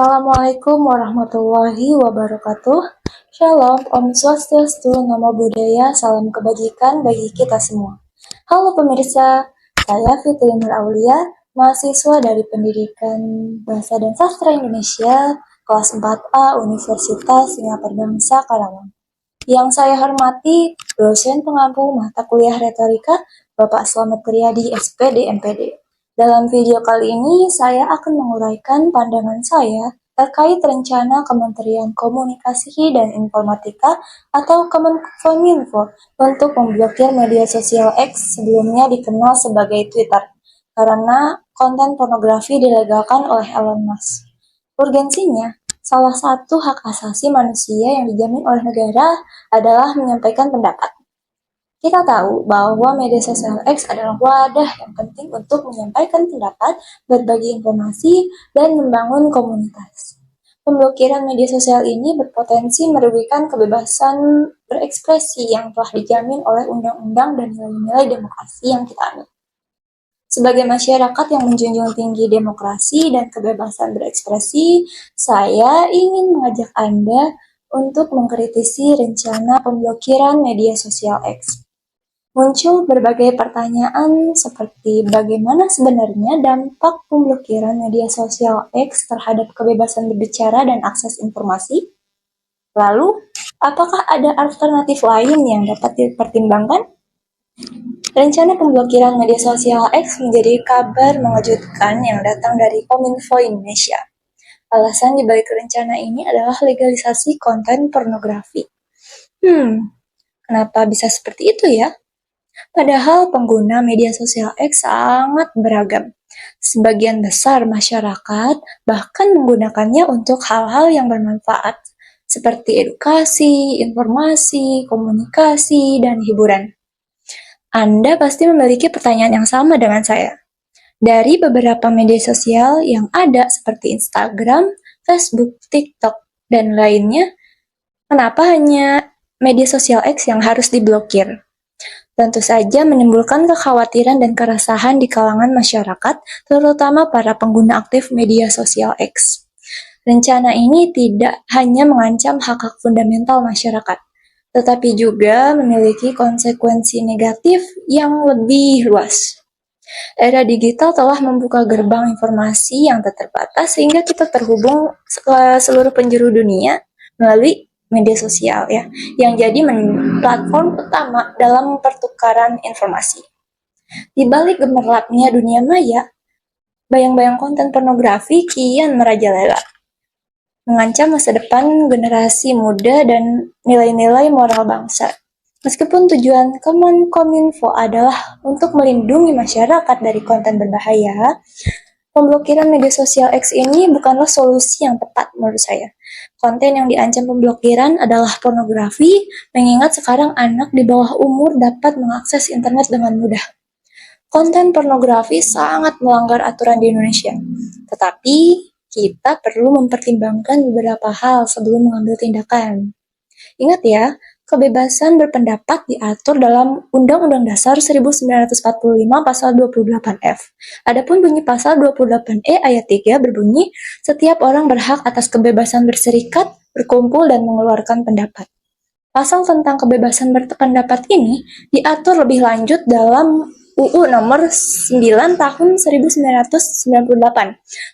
Assalamualaikum warahmatullahi wabarakatuh. Shalom, Om Swastiastu, Namo Buddhaya, salam kebajikan bagi kita semua. Halo pemirsa, saya Fitri Nur Aulia, mahasiswa dari Pendidikan Bahasa dan Sastra Indonesia, kelas 4A Universitas Singapura Bangsa Karawang. Yang saya hormati, dosen pengampu mata kuliah retorika, Bapak Slamet Triadi, SPD, MPD. Dalam video kali ini, saya akan menguraikan pandangan saya terkait rencana Kementerian Komunikasi dan Informatika atau Kominfo untuk memblokir media sosial X, sebelumnya dikenal sebagai Twitter, karena konten pornografi dilegalkan oleh Elon Musk. Urgensinya, salah satu hak asasi manusia yang dijamin oleh negara adalah menyampaikan pendapat. Kita tahu bahwa media sosial X adalah wadah yang penting untuk menyampaikan pendapat, berbagi informasi, dan membangun komunitas. Pemblokiran media sosial ini berpotensi merugikan kebebasan berekspresi yang telah dijamin oleh undang-undang dan nilai-nilai demokrasi yang kita anut. Sebagai masyarakat yang menjunjung tinggi demokrasi dan kebebasan berekspresi, saya ingin mengajak Anda untuk mengkritisi rencana pemblokiran media sosial X. Muncul berbagai pertanyaan seperti bagaimana sebenarnya dampak pemblokiran media sosial X terhadap kebebasan berbicara dan akses informasi? Lalu, apakah ada alternatif lain yang dapat dipertimbangkan? Rencana pemblokiran media sosial X menjadi kabar mengejutkan yang datang dari Kominfo Indonesia. Alasan dibalik rencana ini adalah legalisasi konten pornografi. Kenapa bisa seperti itu ya? Padahal pengguna media sosial X sangat beragam. Sebagian besar masyarakat bahkan menggunakannya untuk hal-hal yang bermanfaat, seperti edukasi, informasi, komunikasi, dan hiburan. Anda pasti memiliki pertanyaan yang sama dengan saya. Dari beberapa media sosial yang ada seperti Instagram, Facebook, TikTok, dan lainnya, kenapa hanya media sosial X yang harus diblokir? Tentu saja menimbulkan kekhawatiran dan keresahan di kalangan masyarakat, terutama para pengguna aktif media sosial X. Rencana ini tidak hanya mengancam hak-hak fundamental masyarakat, tetapi juga memiliki konsekuensi negatif yang lebih luas. Era digital telah membuka gerbang informasi yang tak terbatas sehingga kita terhubung ke seluruh penjuru dunia melalui media sosial ya, yang jadi platform utama dalam pertukaran informasi. Di balik gemerlapnya dunia maya, bayang-bayang konten pornografi kian merajalela, mengancam masa depan generasi muda dan nilai-nilai moral bangsa. Meskipun tujuan Kominfo adalah untuk melindungi masyarakat dari konten berbahaya, pemblokiran media sosial X ini bukanlah solusi yang tepat menurut saya. Konten yang diancam pemblokiran adalah pornografi, mengingat sekarang anak di bawah umur dapat mengakses internet dengan mudah. Konten pornografi sangat melanggar aturan di Indonesia, tetapi kita perlu mempertimbangkan beberapa hal sebelum mengambil tindakan. Ingat ya, kebebasan berpendapat diatur dalam Undang-Undang Dasar 1945 pasal 28F. Adapun bunyi pasal 28E ayat 3 berbunyi, setiap orang berhak atas kebebasan berserikat, berkumpul, dan mengeluarkan pendapat. Pasal tentang kebebasan berpendapat ini diatur lebih lanjut dalam UU nomor 9 tahun 1998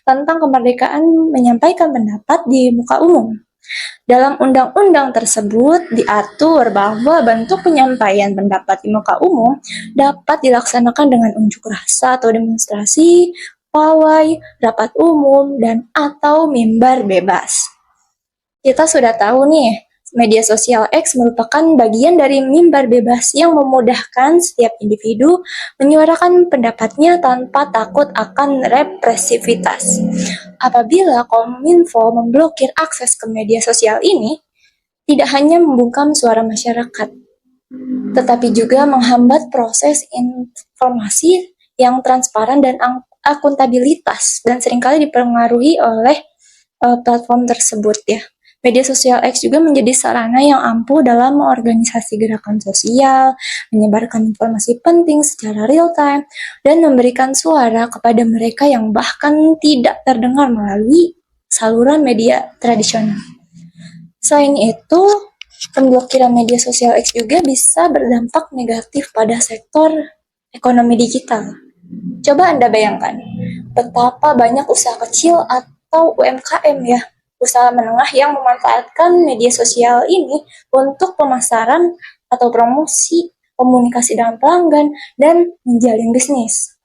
tentang kemerdekaan menyampaikan pendapat di muka umum. Dalam undang-undang tersebut diatur bahwa bentuk penyampaian pendapat di muka umum dapat dilaksanakan dengan unjuk rasa atau demonstrasi, pawai, rapat umum, dan atau mimbar bebas. Kita sudah tahu nih, media sosial X merupakan bagian dari mimbar bebas yang memudahkan setiap individu menyuarakan pendapatnya tanpa takut akan represivitas. Apabila Kominfo memblokir akses ke media sosial ini, tidak hanya membungkam suara masyarakat, tetapi juga menghambat proses informasi yang transparan dan akuntabilitas, dan seringkali dipengaruhi oleh platform tersebut ya. Media sosial X juga menjadi sarana yang ampuh dalam mengorganisasi gerakan sosial, menyebarkan informasi penting secara real time, dan memberikan suara kepada mereka yang bahkan tidak terdengar melalui saluran media tradisional. Selain itu, pemblokiran media sosial X juga bisa berdampak negatif pada sektor ekonomi digital. Coba Anda bayangkan, betapa banyak usaha kecil atau UMKM ya, usaha menengah yang memanfaatkan media sosial ini untuk pemasaran atau promosi, komunikasi dengan pelanggan, dan menjalin bisnis.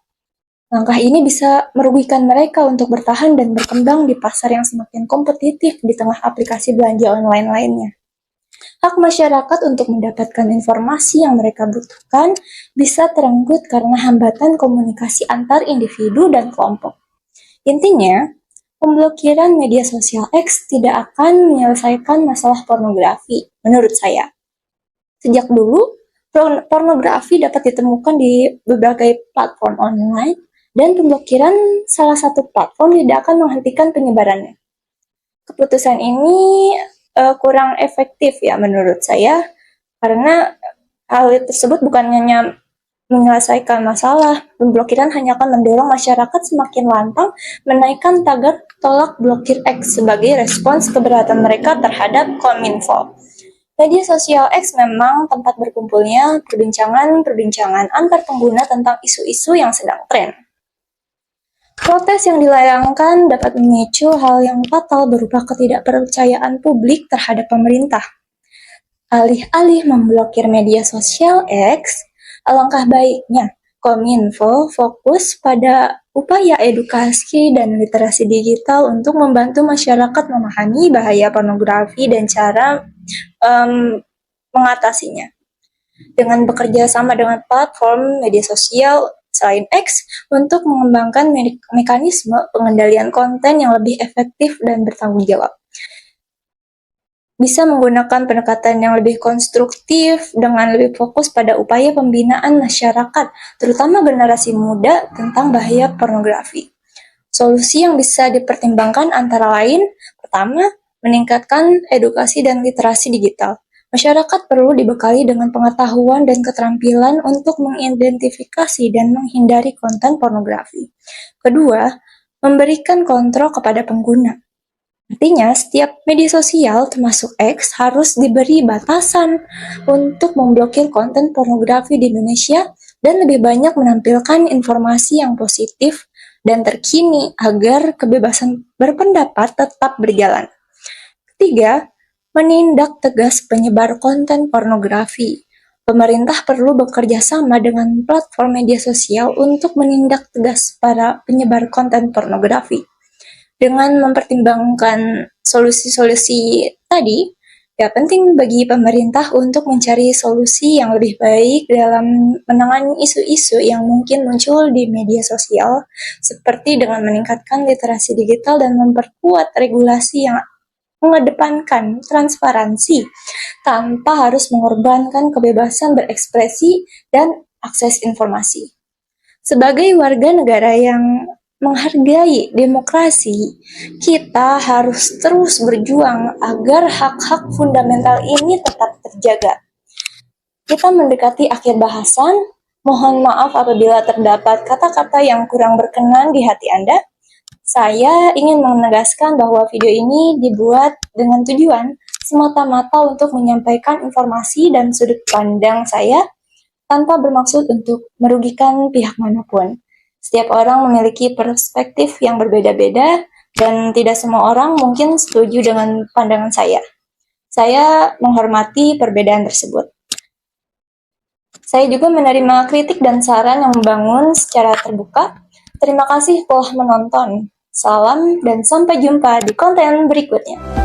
Langkah ini bisa merugikan mereka untuk bertahan dan berkembang di pasar yang semakin kompetitif di tengah aplikasi belanja online lainnya. Hak masyarakat untuk mendapatkan informasi yang mereka butuhkan bisa terenggut karena hambatan komunikasi antar individu dan kelompok. Intinya, pemblokiran media sosial X tidak akan menyelesaikan masalah pornografi, menurut saya. Sejak dulu, pornografi dapat ditemukan di berbagai platform online, dan pemblokiran salah satu platform tidak akan menghentikan penyebarannya. Keputusan ini kurang efektif ya menurut saya, karena hal tersebut bukan hanya menyelesaikan masalah, pemblokiran hanya akan mendorong masyarakat semakin lantang menaikkan tagar tolak blokir X sebagai respons keberatan mereka terhadap Kominfo. Media sosial X memang tempat berkumpulnya perbincangan antar pengguna tentang isu-isu yang sedang tren. Protes yang dilayangkan dapat memicu hal yang fatal berupa ketidakpercayaan publik terhadap pemerintah. Alih-alih memblokir media sosial X, alangkah baiknya Kominfo fokus pada upaya edukasi dan literasi digital untuk membantu masyarakat memahami bahaya pornografi dan cara mengatasinya. Dengan bekerja sama dengan platform media sosial selain X untuk mengembangkan mekanisme pengendalian konten yang lebih efektif dan bertanggung jawab. Bisa menggunakan pendekatan yang lebih konstruktif dengan lebih fokus pada upaya pembinaan masyarakat, terutama generasi muda tentang bahaya pornografi. Solusi yang bisa dipertimbangkan antara lain, pertama, meningkatkan edukasi dan literasi digital. Masyarakat perlu dibekali dengan pengetahuan dan keterampilan untuk mengidentifikasi dan menghindari konten pornografi. Kedua, memberikan kontrol kepada pengguna. Artinya, setiap media sosial termasuk X harus diberi batasan untuk memblokir konten pornografi di Indonesia dan lebih banyak menampilkan informasi yang positif dan terkini agar kebebasan berpendapat tetap berjalan. Ketiga, menindak tegas penyebar konten pornografi. Pemerintah perlu bekerja sama dengan platform media sosial untuk menindak tegas para penyebar konten pornografi. Dengan mempertimbangkan solusi-solusi tadi, ya penting bagi pemerintah untuk mencari solusi yang lebih baik dalam menangani isu-isu yang mungkin muncul di media sosial, seperti dengan meningkatkan literasi digital dan memperkuat regulasi yang mengedepankan transparansi tanpa harus mengorbankan kebebasan berekspresi dan akses informasi. Sebagai warga negara yang menghargai demokrasi, kita harus terus berjuang agar hak-hak fundamental ini tetap terjaga. Kita mendekati akhir bahasan. Mohon maaf apabila terdapat kata-kata yang kurang berkenan di hati Anda. Saya ingin menegaskan bahwa video ini dibuat dengan tujuan semata-mata untuk menyampaikan informasi dan sudut pandang saya tanpa bermaksud untuk merugikan pihak manapun. Setiap orang memiliki perspektif yang berbeda-beda dan tidak semua orang mungkin setuju dengan pandangan saya. Saya menghormati perbedaan tersebut. Saya juga menerima kritik dan saran yang membangun secara terbuka. Terima kasih telah menonton. Salam dan sampai jumpa di konten berikutnya.